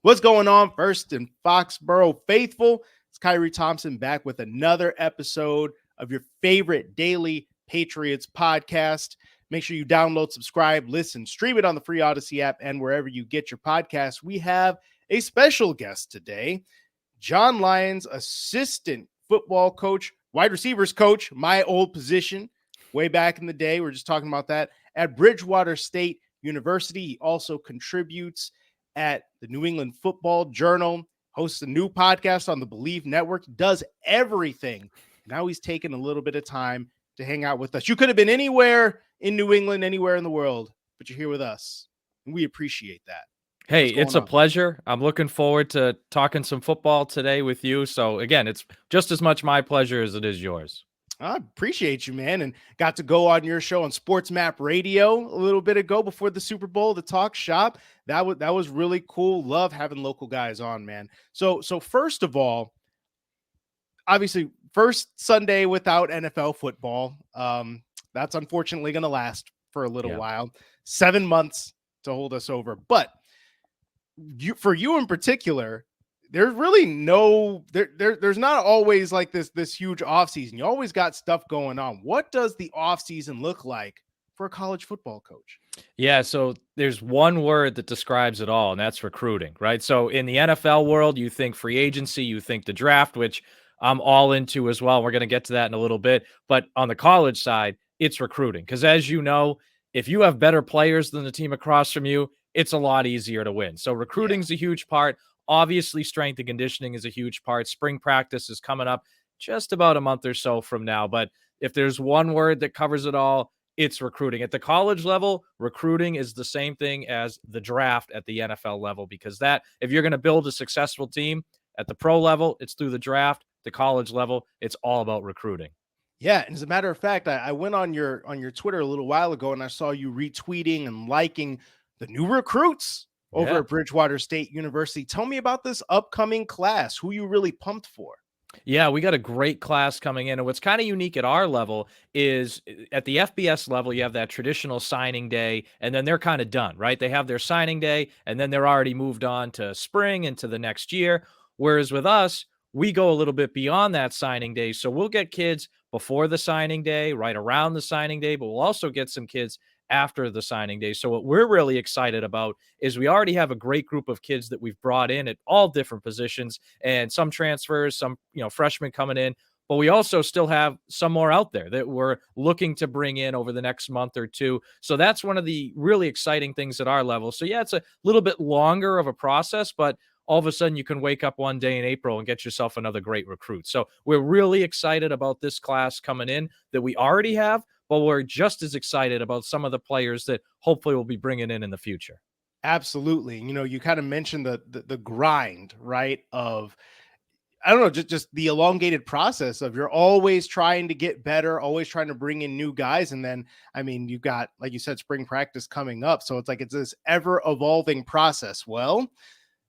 What's going on, First and Foxborough faithful? It's Kyrie Thompson back with another episode of your favorite daily Patriots podcast. Make sure you download, subscribe, listen, stream it on the free Odyssey app and wherever you get your podcasts. We have a special guest today, Jon Lyons, assistant football coach, wide receivers coach, my old position way back in the day. We're just talking about that at Bridgewater State University. He also contributes at the New England Football Journal, hosts a new podcast on the Believe Network, does everything. Now he's taken a little bit of time to hang out with us. You could have been anywhere in New England, anywhere in the world, but you're here with us, and we appreciate that. Hey, it's a pleasure. I'm looking forward to talking some football today with you. So again, it's just as much my pleasure as it is yours. I appreciate you, man, and got to go on your show on Sports Map Radio a little bit ago before the Super Bowl, the talk shop. That was really cool. Love having local guys on, man. So first of all, obviously, first Sunday without NFL football. That's unfortunately going to last for a little while. 7 months to hold us over, but for you in particular, there's really there's not always like this huge offseason. You always got stuff going on. What does the offseason look like for a college football coach? Yeah, so there's one word that describes it all, and that's recruiting, right? So in the NFL world, you think free agency, you think the draft, which I'm all into as well. We're going to get to that in a little bit. But on the college side, it's recruiting. Because as you know, if you have better players than the team across from you, it's a lot easier to win. So recruiting is a huge part. Obviously, strength and conditioning is a huge part. Spring practice is coming up just about a month or so from now. But if there's one word that covers it all, it's recruiting. At the college level, recruiting is the same thing as the draft at the NFL level, because that, if you're going to build a successful team at the pro level, it's through the draft. The college level, it's all about recruiting. Yeah, and as a matter of fact, I went on your Twitter a little while ago and I saw you retweeting and liking the new recruits over at Bridgewater State University. Tell me about this upcoming class. Who you really pumped for? Yeah, we got a great class coming in. And what's kind of unique at our level is at the FBS level, you have that traditional signing day, and then they're kind of done, right? They have their signing day, and then they're already moved on to spring and to the next year. Whereas with us, we go a little bit beyond that signing day. So we'll get kids before the signing day, right around the signing day, but we'll also get some kids after the signing day. So what we're really excited about is we already have a great group of kids that we've brought in at all different positions, and some transfers, some, freshmen coming in, but we also still have some more out there that we're looking to bring in over the next month or two. So that's one of the really exciting things at our level. So yeah, it's a little bit longer of a process, but all of a sudden you can wake up one day in April and get yourself another great recruit. So we're really excited about this class coming in that we already have, but we're just as excited about some of the players that hopefully we'll be bringing in the future. Absolutely. You kind of mentioned the grind, right? Of, I don't know, just the elongated process of you're always trying to get better, always trying to bring in new guys. And then, you've got, like you said, spring practice coming up. So it's like, it's this ever evolving process. Well,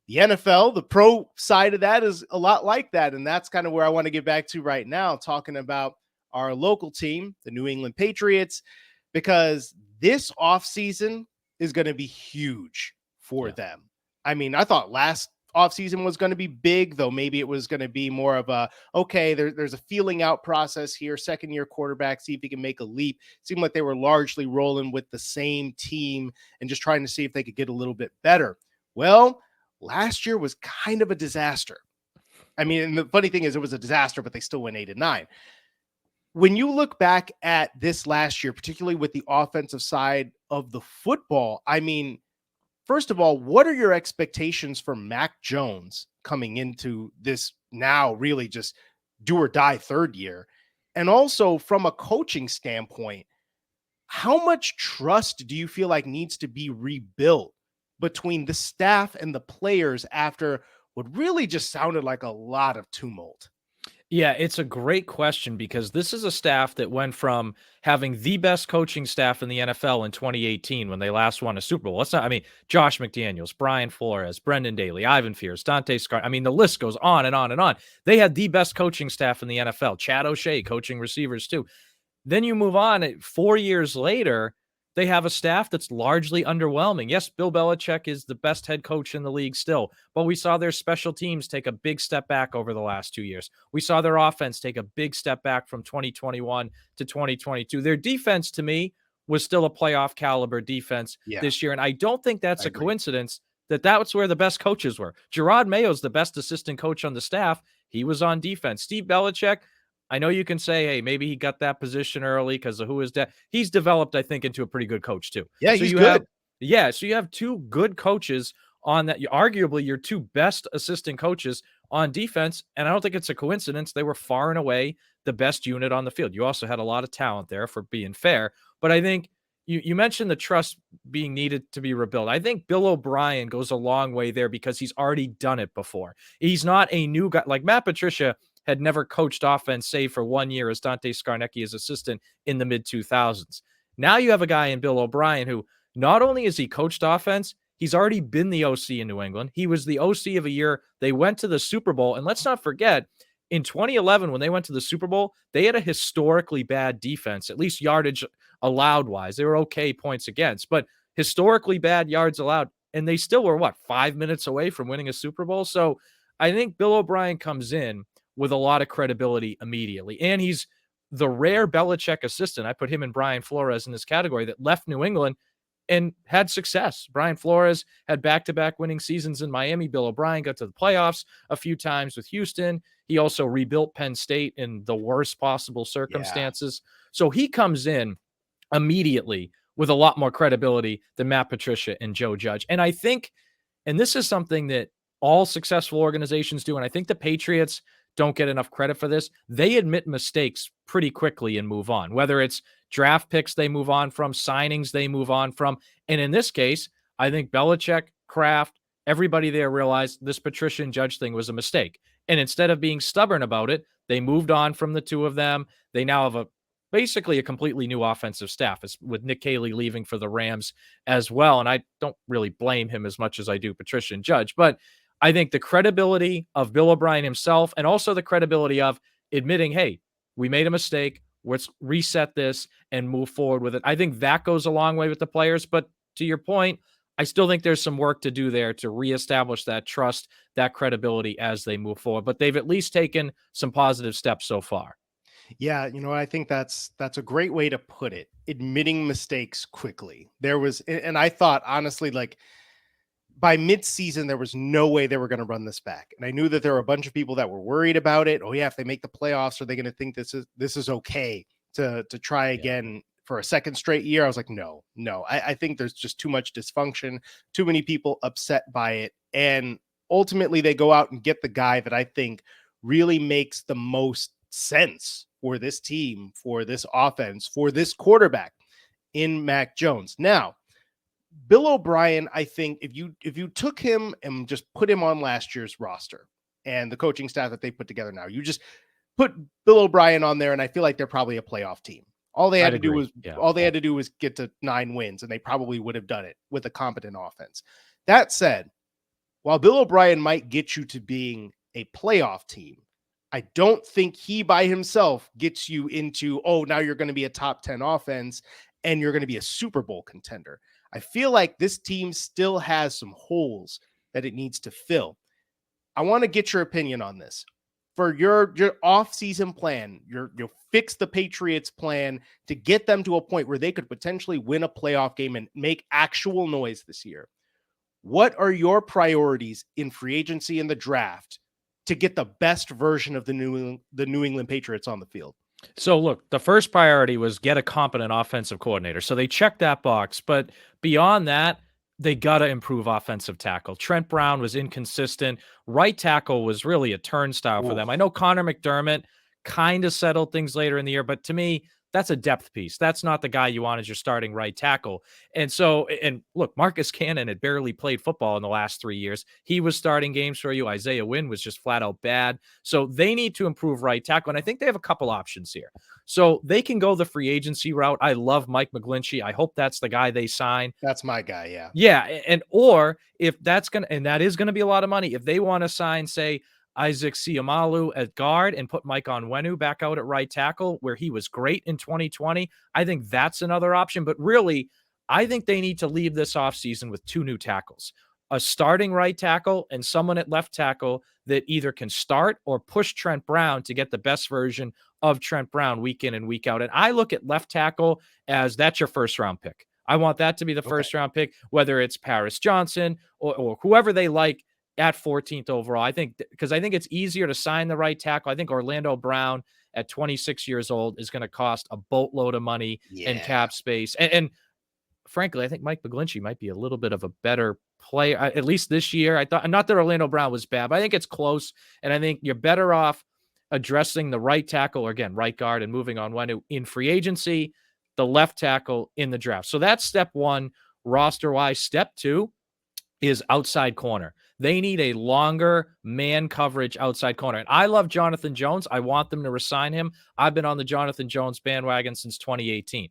the NFL, the pro side of that is a lot like that. And that's kind of where I want to get back to right now, talking about our local team, the New England Patriots, because this offseason is going to be huge for them. I thought last offseason was going to be big, though maybe it was going to be more of a, okay, there's a feeling out process here, second-year quarterback, see if he can make a leap. It seemed like they were largely rolling with the same team and just trying to see if they could get a little bit better. Well, last year was kind of a disaster. And the funny thing is it was a disaster, but they still went 8-9. When you look back at this last year, particularly with the offensive side of the football, first of all, what are your expectations for Mac Jones coming into this now really just do or die third year? And also from a coaching standpoint, how much trust do you feel like needs to be rebuilt between the staff and the players after what really just sounded like a lot of tumult? Yeah, it's a great question, because this is a staff that went from having the best coaching staff in the NFL in 2018 when they last won a Super Bowl. Josh McDaniels, Brian Flores, Brendan Daly, Ivan Fears, Dante Scar. The list goes on and on and on. They had the best coaching staff in the NFL. Chad O'Shea coaching receivers too. Then you move on 4 years later, they have a staff that's largely underwhelming. Yes, Bill Belichick is the best head coach in the league still, but we saw their special teams take a big step back over the last 2 years. We saw their offense take a big step back from 2021 to 2022. Their defense, to me, was still a playoff caliber defense Yeah, this year. And I don't think that's I a agree. coincidence that that's where the best coaches were. Gerard Mayo's the best assistant coach on the staff. He was on defense. Steve Belichick, I know you can say, hey, maybe he got that position early because of who is that. He's developed, I think, into a pretty good coach too. Yeah, So he's you have, good. yeah, so you have two good coaches on that. Arguably, your two best assistant coaches on defense, and I don't think it's a coincidence. They were far and away the best unit on the field. You also had a lot of talent there, for being fair, but I think you mentioned the trust being needed to be rebuilt. I think Bill O'Brien goes a long way there because he's already done it before. He's not a new guy like Matt Patricia had never coached offense, save for 1 year as Dante Scarnecchi's assistant in the mid 2000s. Now you have a guy in Bill O'Brien who not only has he coached offense, he's already been the OC in New England. He was the OC of a year. They went to the Super Bowl. And let's not forget, in 2011, when they went to the Super Bowl, they had a historically bad defense, at least yardage allowed wise. They were okay points against, but historically bad yards allowed. And they still were, 5 minutes away from winning a Super Bowl? So I think Bill O'Brien comes in with a lot of credibility immediately. And he's the rare Belichick assistant. I put him and Brian Flores in this category that left New England and had success. Brian Flores had back-to-back winning seasons in Miami. Bill O'Brien got to the playoffs a few times with Houston. He also rebuilt Penn State in the worst possible circumstances. Yeah. So he comes in immediately with a lot more credibility than Matt Patricia and Joe Judge. And I think, and this is something that all successful organizations do, and I think the Patriots don't get enough credit for this. They admit mistakes pretty quickly and move on, whether it's draft picks they move on from, signings they move on from. And in this case, I think Belichick, Kraft, everybody there realized this Patricia and Judge thing was a mistake. And instead of being stubborn about it, they moved on from the two of them. They now have basically a completely new offensive staff, with Nick Caley leaving for the Rams as well. And I don't really blame him as much as I do Patricia and Judge, but I think the credibility of Bill O'Brien himself, and also the credibility of admitting, hey, we made a mistake, let's reset this and move forward with it. I think that goes a long way with the players. But to your point, I still think there's some work to do there to reestablish that trust, that credibility as they move forward. But they've at least taken some positive steps so far. Yeah, I think that's a great way to put it. Admitting mistakes quickly. There was, and I thought honestly, like, by mid-season, there was no way they were going to run this back. And I knew that there were a bunch of people that were worried about it. Oh yeah, if they make the playoffs, are they going to think this is okay to try again for a second straight year? I was like, no. I think there's just too much dysfunction, too many people upset by it. And ultimately they go out and get the guy that I think really makes the most sense for this team, for this offense, for this quarterback in Mac Jones. Now, Bill O'Brien, I think if you took him and just put him on last year's roster and the coaching staff that they put together now, you just put Bill O'Brien on there, and I feel like they're probably a playoff team. All they had to do was get to 9 wins, and they probably would have done it with a competent offense. That said, while Bill O'Brien might get you to being a playoff team, I don't think he by himself gets you into, oh, now you're going to be a top 10 offense and you're going to be a Super Bowl contender. I feel like this team still has some holes that it needs to fill. I want to get your opinion on this. For your off-season plan, you'll fix the Patriots plan to get them to a point where they could potentially win a playoff game and make actual noise this year. What are your priorities in free agency and the draft to get the best version of the New England Patriots on the field? So look, the first priority was get a competent offensive coordinator. So they checked that box, but beyond that, they got to improve offensive tackle. Trent Brown was inconsistent. Right tackle was really a turnstile for them. I know Connor McDermott kind of settled things later in the year, but to me, that's a depth piece. That's not the guy you want as your starting right tackle. And so, and look, Marcus Cannon had barely played football in the last 3 years. He was starting games for you. Isaiah Wynn was just flat out bad. So they need to improve right tackle. And I think they have a couple options here. So they can go the free agency route. I love Mike McGlinchey. I hope that's the guy they sign. That's my guy. Yeah. Yeah. And, or if that's going to, and that is going to be a lot of money. If they want to sign, say, Isaac Siamalu at guard and put Mike Onwenu back out at right tackle, where he was great in 2020. I think that's another option. But really, I think they need to leave this offseason with 2 new tackles, a starting right tackle and someone at left tackle that either can start or push Trent Brown to get the best version of Trent Brown week in and week out. And I look at left tackle as that's your first round pick. I want that to be the Okay. first round pick, whether it's Paris Johnson or whoever they like at 14th overall. I think because I think it's easier to sign the right tackle. I think Orlando Brown at 26 years old is going to cost a boatload of money and Yeah. cap space. And frankly, I think Mike McGlinchey might be a little bit of a better player, at least this year. I thought, not that Orlando Brown was bad, but I think it's close. And I think you're better off addressing the right tackle, or again, right guard, and moving on one in free agency, the left tackle in the draft. So that's step one, roster wise. Step two is outside corner. They need a longer man coverage outside corner. And I love Jonathan Jones. I want them to resign him. I've been on the Jonathan Jones bandwagon since 2018.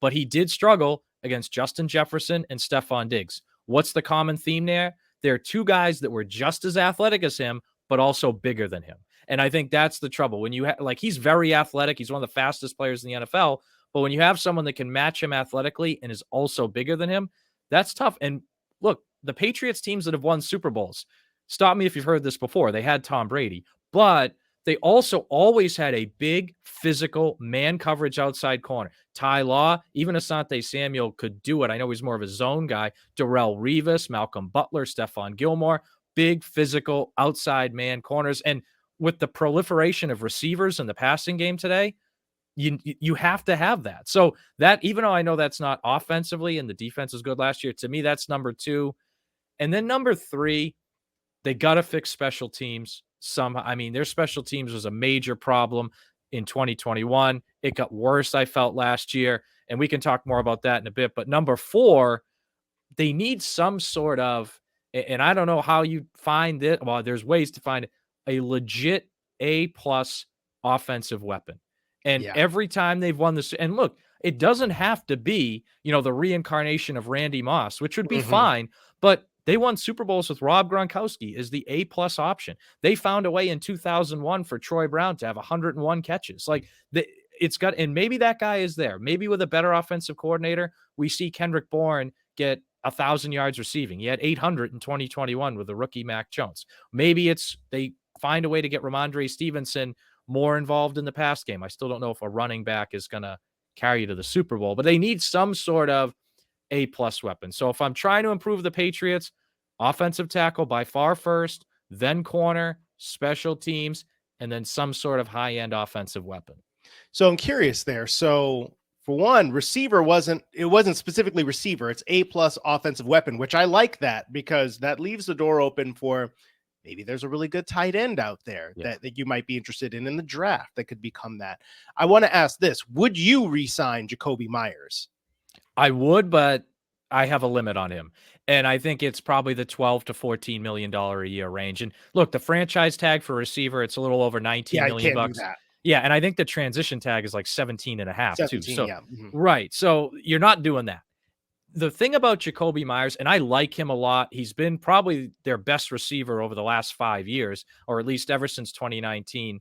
But he did struggle against Justin Jefferson and Stephon Diggs. What's the common theme there? There are 2 guys that were just as athletic as him, but also bigger than him. And I think that's the trouble. When you like, he's very athletic. He's one of the fastest players in the NFL. But when you have someone that can match him athletically and is also bigger than him, that's tough. And look, the Patriots teams that have won Super Bowls, stop me if you've heard this before, they had Tom Brady, but they also always had a big physical man coverage outside corner. Ty Law, even Asante Samuel could do it. I know he's more of a zone guy. Darrelle Revis, Malcolm Butler, Stephon Gilmore, big physical outside man corners. And with the proliferation of receivers in the passing game today, you have to have that. So that, even though I know that's not offensively and the defense was good last year, to me, that's number 2. And then number 3, they got to fix special teams somehow. I mean, their special teams was a major problem in 2021. It got worse, I felt, last year. And we can talk more about that in a bit. But number 4, they need some sort of, and I don't know how you find it. Well, there's ways to find a legit A+ offensive weapon. And every time they've won this, and look, it doesn't have to be, the reincarnation of Randy Moss, which would be fine, but they won Super Bowls with Rob Gronkowski as the A+ option. They found a way in 2001 for Troy Brown to have 101 catches. Like, it's got, and maybe that guy is there. Maybe with a better offensive coordinator, we see Kendrick Bourne get 1,000 yards receiving. He had 800 in 2021 with the rookie Mac Jones. Maybe it's they find a way to get Ramondre Stevenson more involved in the pass game. I still don't know if a running back is going to carry you to the Super Bowl, but they need some sort of A+ weapon. So if I'm trying to improve the Patriots, offensive tackle by far first, then corner, special teams, and then some sort of high-end offensive weapon. So I'm curious there. So for one, receiver wasn't specifically receiver. It's A+ offensive weapon, which I like that because that leaves the door open for maybe there's a really good tight end out there that you might be interested in the draft that could become that. I want to ask this. Would you re-sign Jakobi Meyers? I would, but I have a limit on him. And I think it's probably the $12 to $14 million a year range. And look, the franchise tag for receiver, it's a little over $19 million bucks. Yeah. And I think the transition tag is like 17 and a half too. So, right. So you're not doing that. The thing about Jakobi Meyers, and I like him a lot, he's been probably their best receiver over the last 5 years, or at least ever since 2019,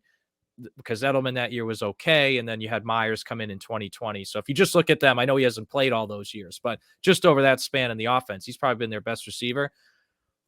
because Edelman that year was okay, and then you had Myers come in 2020. So if you just look at them, I know he hasn't played all those years, but just over that span in the offense, he's probably been their best receiver.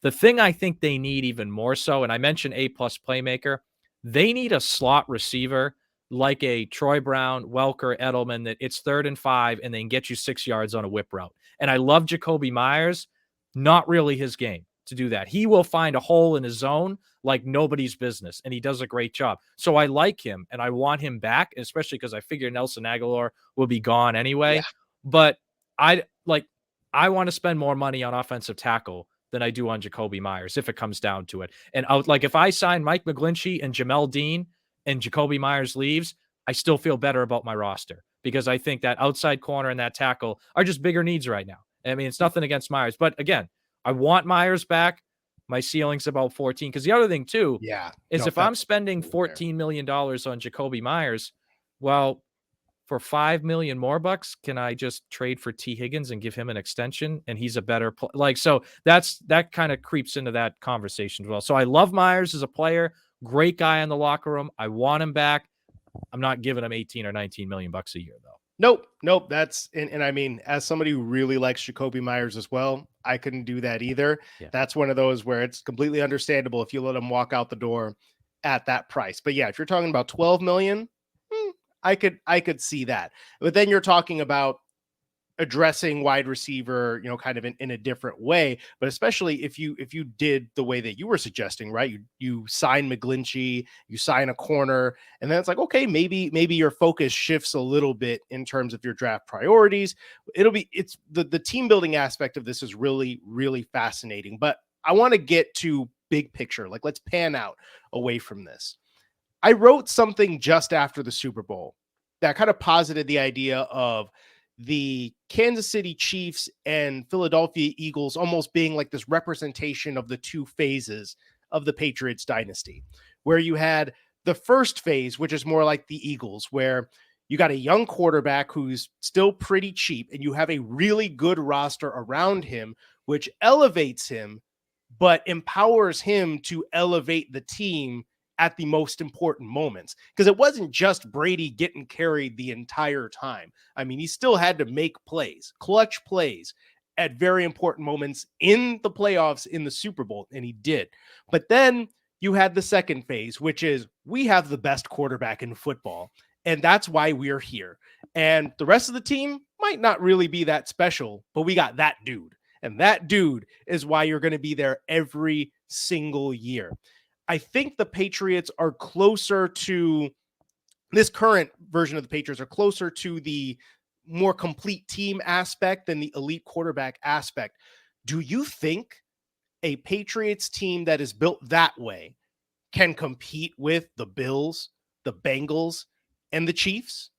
The thing I think they need even more so, and I mentioned A+ playmaker, they need a slot receiver like a Troy Brown, Welker, Edelman, that it's 3rd and 5, and they can get you 6 yards on a whip route. And I love Jakobi Meyers, not really his game to do that. He will find a hole in his zone like nobody's business, and he does a great job. So I like him, and I want him back, especially because I figure Nelson Aguilar will be gone anyway. Yeah. But I want to spend more money on offensive tackle than I do on Jakobi Meyers if it comes down to it. And if I sign Mike McGlinchey and Jamel Dean and Jakobi Meyers leaves, I still feel better about my roster because I think that outside corner and that tackle are just bigger needs right now. I mean, it's nothing against Meyers, but again, I want Meyers back. My ceiling's about 14. Because the other thing too, is if I'm spending $14 million on Jakobi Meyers, well, for $5 million more bucks, can I just trade for T. Higgins and give him an extension? And he's a better so that kind of creeps into that conversation as well. So I love Meyers as a player, great guy in the locker room. I want him back. I'm not giving him 18 or 19 million bucks a year though. Nope. And I mean, as somebody who really likes Jakobi Meyers as well, I couldn't do that either. Yeah. That's one of those where it's completely understandable if you let him walk out the door at that price. But yeah, if you're talking about 12 million, I could see that. But then you're talking about addressing wide receiver, kind of in a different way. But especially if you did the way that you were suggesting, right? You sign McGlinchey, you sign a corner, and then it's like, okay, maybe your focus shifts a little bit in terms of your draft priorities. It's the team building aspect of this is really, really fascinating. But I want to get to big picture. Like, let's pan out away from this. I wrote something just after the Super Bowl that kind of posited the idea of the Kansas City Chiefs and Philadelphia Eagles almost being like this representation of the two phases of the Patriots dynasty, where you had the first phase, which is more like the Eagles, where you got a young quarterback who's still pretty cheap and you have a really good roster around him, which elevates him, but empowers him to elevate the team at the most important moments. Because it wasn't just Brady getting carried the entire time. I mean, he still had to make plays, clutch plays at very important moments in the playoffs, in the Super Bowl, and he did. But then you had the second phase, which is we have the best quarterback in football, and that's why we're here. And the rest of the team might not really be that special, but we got that dude. And that dude is why you're going to be there every single year. I think the Patriots are closer to this current version of the Patriots are closer to the more complete team aspect than the elite quarterback aspect. Do you think a Patriots team that is built that way can compete with the Bills, the Bengals, and the Chiefs?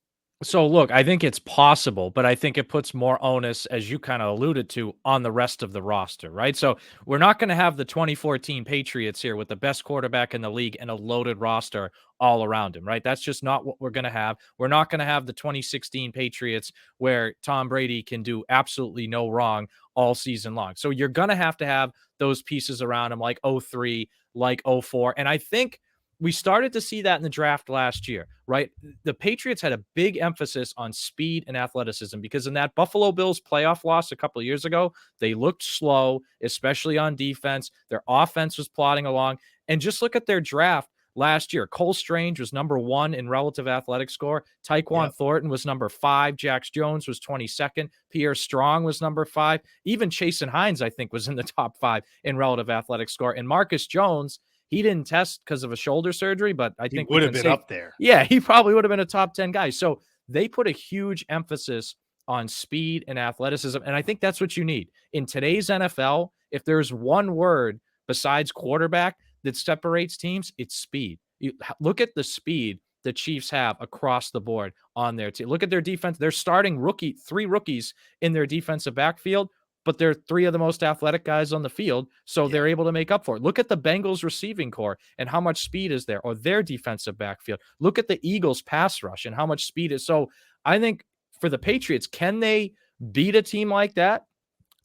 So look, I think it's possible, but I think it puts more onus, as you kind of alluded to, on the rest of the roster, right? So we're not going to have the 2014 Patriots here with the best quarterback in the league and a loaded roster all around him, right? That's just not what we're going to have. We're not going to have the 2016 Patriots where Tom Brady can do absolutely no wrong all season long. So you're going to have those pieces around him like '03, like '04. And I think we started to see that in the draft last year, right? The Patriots had a big emphasis on speed and athleticism because in that Buffalo Bills playoff loss a couple of years ago, they looked slow, especially on defense. Their offense was plodding along. And just look at their draft last year. Cole Strange was number 1 in relative athletic score. Tyquan Thornton was number 5. Jax Jones was 22nd. Pierre Strong was number 5. Even Chasen Hines, I think, was in the top 5 in relative athletic score. And Marcus Jones, he didn't test because of a shoulder surgery, but I think he would have been up there. Yeah, he probably would have been a top 10 guy. So they put a huge emphasis on speed and athleticism. And I think that's what you need. In today's NFL, if there's one word besides quarterback that separates teams, it's speed. You look at the speed the Chiefs have across the board on their team. Look at their defense. They're starting 3 rookies in their defensive backfield, but they're 3 of the most athletic guys on the field, so they're able to make up for it. Look at the Bengals receiving core and how much speed is there, or their defensive backfield. Look at the Eagles pass rush and how much speed is. So I think for the Patriots, can they beat a team like that?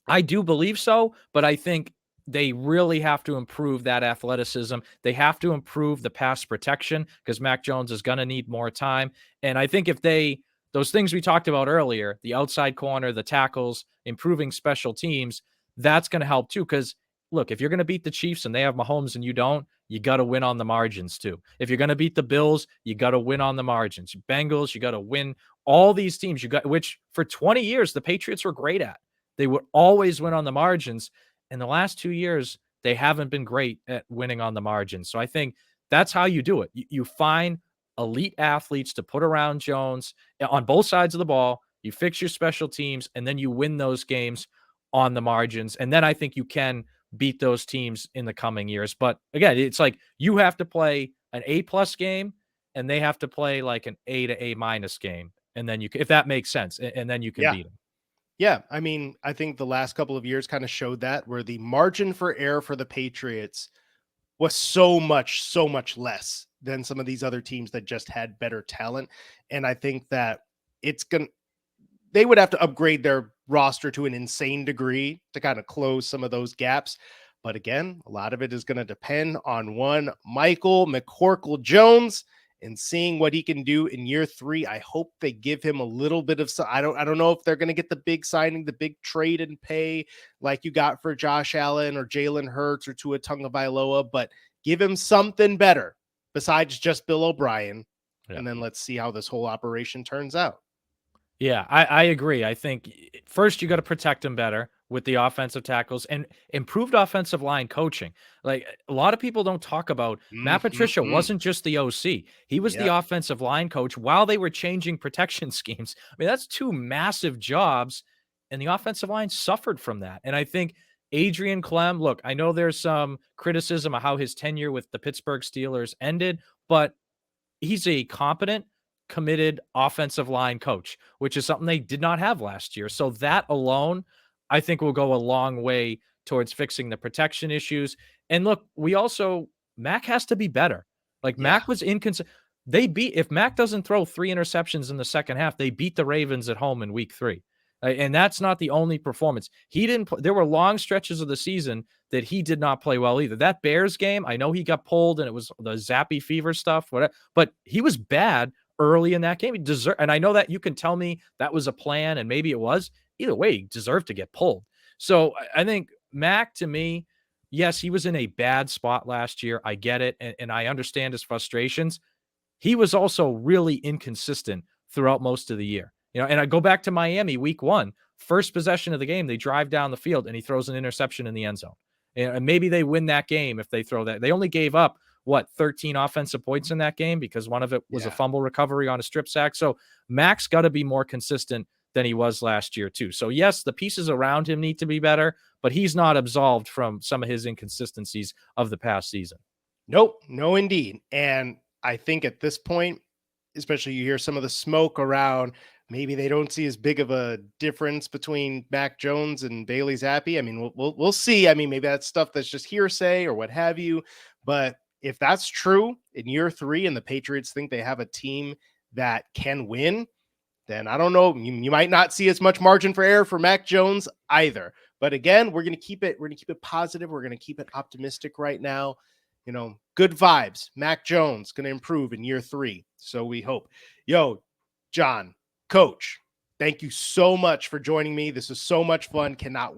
I do believe so, but I think they really have to improve that athleticism. They have to improve the pass protection because Mac Jones is going to need more time. And I think if those things we talked about earlier, the outside corner, the tackles, improving special teams, that's going to help too. Because look, if you're going to beat the Chiefs and they have Mahomes and you don't, you got to win on the margins too. If you're going to beat the Bills, you got to win on the margins. Bengals, you got to win. All these teams, which for 20 years, the Patriots were great at. They would always win on the margins. In the last 2 years, they haven't been great at winning on the margins. So I think that's how you do it. You find elite athletes to put around Jones on both sides of the ball. You fix your special teams, and then you win those games on the margins. And then I think you can beat those teams in the coming years. But again, it's like you have to play an A+ game, and they have to play like an A to A- game. And then if that makes sense, and then you can beat them. Yeah, I mean, I think the last couple of years kind of showed that, where the margin for error for the Patriots was so much less than some of these other teams that just had better talent. And I think that they would have to upgrade their roster to an insane degree to kind of close some of those gaps. But again, a lot of it is going to depend on one Michael McCorkle Jones. and seeing what he can do in year 3. I hope they give him a little bit of, I don't know if they're going to get the big signing, the big trade and pay like you got for Josh Allen or Jalen Hurts or Tua Tagovailoa, but give him something better besides just Bill O'Brien. Yeah. And then let's see how this whole operation turns out. Yeah, I agree. I think first you got to protect him better with the offensive tackles and improved offensive line coaching. Like a lot of people don't talk about Matt Patricia wasn't just the OC. He was the offensive line coach while they were changing protection schemes. I mean, that's 2 massive jobs, and the offensive line suffered from that. And I think Adrian Clem, look, I know there's some criticism of how his tenure with the Pittsburgh Steelers ended, but he's a competent, committed offensive line coach, which is something they did not have last year. So that alone, I think, will go a long way towards fixing the protection issues. And look, Mac has to be better. Like Mac was inconsistent. If Mac doesn't throw 3 interceptions in the second half, they beat the Ravens at home in week 3. And that's not the only performance. There were long stretches of the season that he did not play well either. That Bears game, I know he got pulled and it was the Zappy fever stuff, whatever, but he was bad early in that game. And I know that you can tell me that was a plan, and maybe it was. Either way, he deserved to get pulled. So I think Mac, to me, yes, he was in a bad spot last year. I get it, and I understand his frustrations. He was also really inconsistent throughout most of the year. And I go back to Miami week 1, first possession of the game, they drive down the field and he throws an interception in the end zone. And maybe they win that game if they throw that. They only gave up 13 offensive points in that game because one of it was a fumble recovery on a strip sack. So Mac's got to be more consistent than he was last year too. So yes, the pieces around him need to be better, but he's not absolved from some of his inconsistencies of the past season. Nope, no indeed. And I think at this point, especially you hear some of the smoke around, maybe they don't see as big of a difference between Mac Jones and Bailey Zappi. I mean, we'll see. I mean, maybe that's stuff that's just hearsay or what have you, but if that's true in year 3 and the Patriots think they have a team that can win, then I don't know. You might not see as much margin for error for Mac Jones either. But again, we're going to keep it positive. We're going to keep it optimistic right now. Good vibes. Mac Jones going to improve in year 3. So we hope. Yo, Jon, Coach, thank you so much for joining me. This is so much fun. Cannot